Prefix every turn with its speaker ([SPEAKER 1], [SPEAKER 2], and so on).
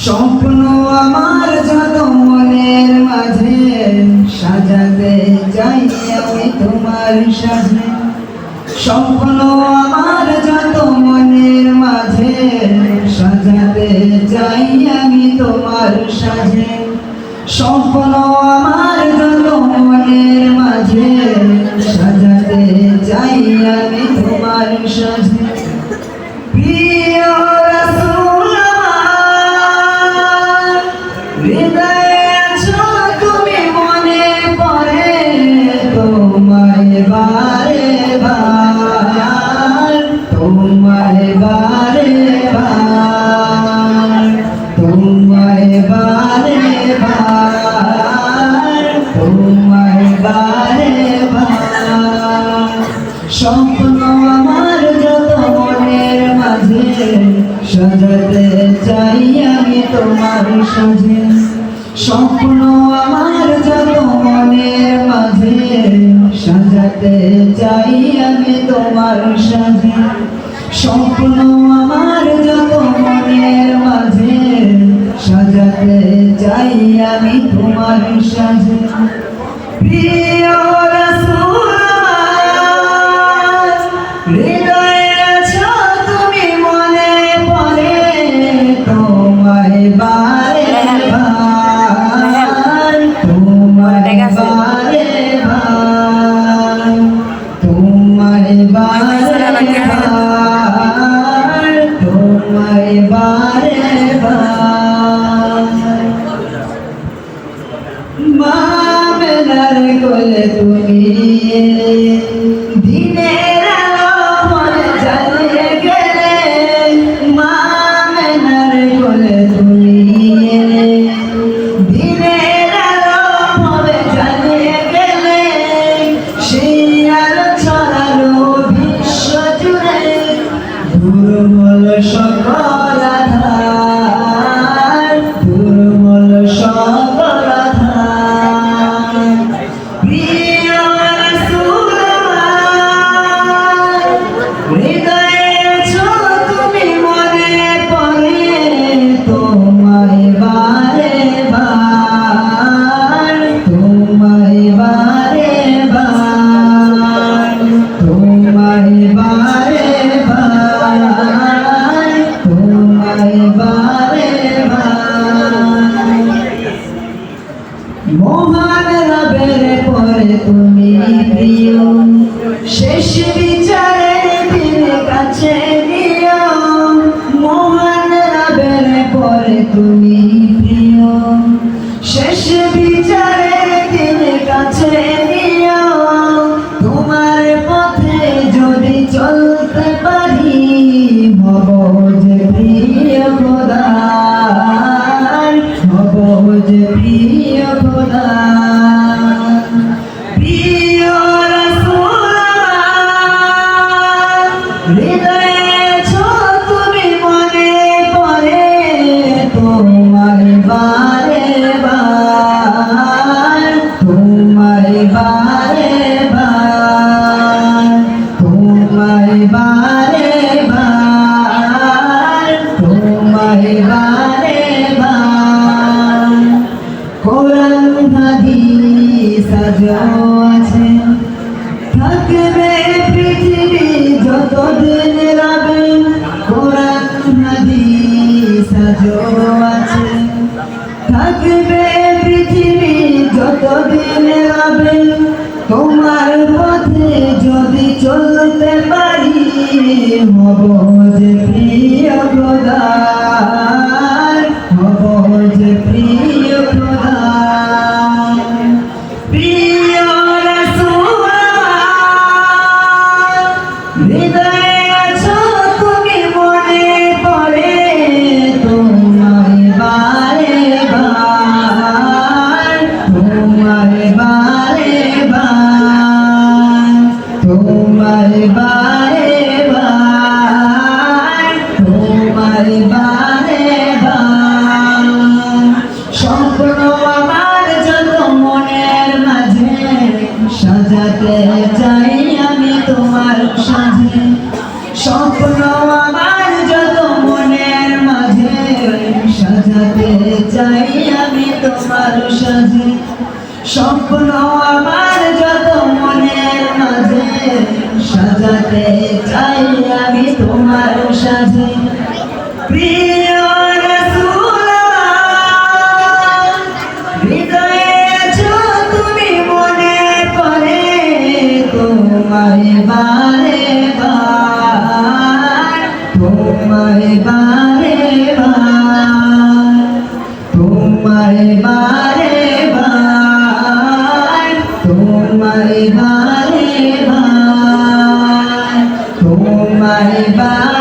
[SPEAKER 1] স্বপ্ন আমার যত মনের মাঝে সাজাতে চাই আমি তোমার সাজে। স্বপ্ন আমার যত মনের মাঝে সাজাতে চাই আমি তোমার সাজে। স্বপ্ন আমার যত মনের মাঝে সাজাতে চাই আমি তোমার সাজে। প্রিয় রাসূল আমার হৃদয়ে আছো তুমি, মনে পড়ে তোমায় বারে বার, তোমায় বারে বার, তোমায় বারে বার, তোমায় বারে বার। স্বপ্ন আমার যত মনের মাঝে সাজাতে চাই আমি তোমার সাজে। স্বপ্ন আমার যত মনের মাঝে সাজাতে চাই আমি তোমার সাজে। স্বপ্ন আমার যত মনের মাঝে সাজাতে চাই আমি তোমার সাজে। প্রিয় রাসূল আমার হৃদয়ে আছো তুমি, মনে পড়ে তোমায় বারে বার, তোমায় বারে বার, তোমায় বারে বার, তোমায় বারে বার। মা মেলার কোলে তুমি দিনের আলো মনে জ্বালিয়ে গেলে, মা মেলার কোলে তুমি দিনের আলো মনে জ্বালিয়ে গেলে, সেই আলো ছড়ালো বিশ্ব জুড়ে, দুর্বল সকল আধার, দুর্বল সকল আধার। প্রিয় রাসূল আমার হৃদয়ে আছো তুমি, মনে পড়ে তোমায় বারে বার, তোমায় বারে বার, তোমায় বারে বার, তোমায় বারে বার। মহান রবের পরে তুমি প্রিয়, শেষ বিচারে দিন কাছে নিও। মহান রবের পরে তুমি প্রিয়, শেষ বিচারে দিন কাছে নিও। তোমার পথে যদি চলতে পারি, হব যে প্রিয় খোদার, হব যে প্রিয় খোদার। প্রিয় রাসূল আমার হৃদয়ে আছো তুমি, মনে পড়ে তোমায় বারে বার, তোমায় বারে বার, তোমায় বারে বার, তোমায় বারে বার। কোরআন হাদিস আজও আছে, থাকবে পৃথিবী যতদিন রবে। কোরআন হাদিস আজও আছে, থাকবে পৃথিবী যতদিন রবে। তোমার পথে যদি চলতে পারি, হব যে প্রিয় খোদার, হব যে প্রিয় খোদার। প্রিয় রাসূল আমার হৃদয়ে আছো তুমি, মনে পড়ে তোমায় বারে বার, তোমায় বারে বার, তোমায় বারে বার, তোমায় বারে বার। স্বপ্ন আমার যত মনের মাঝে সাজাতে চাই আমি তোমার সাজে। স্বপ্ন আমার যত মনের মাঝে সাজাতে চাই আমি তোমার সাজে প্রিয় রাসূল আমার, হৃদয়ে আছো তুমি মনে করে তোমায় বারে বার, তোমায় বারে বার, তোমায় বারে বার, তোমায় বারে বার, তোমায় বারে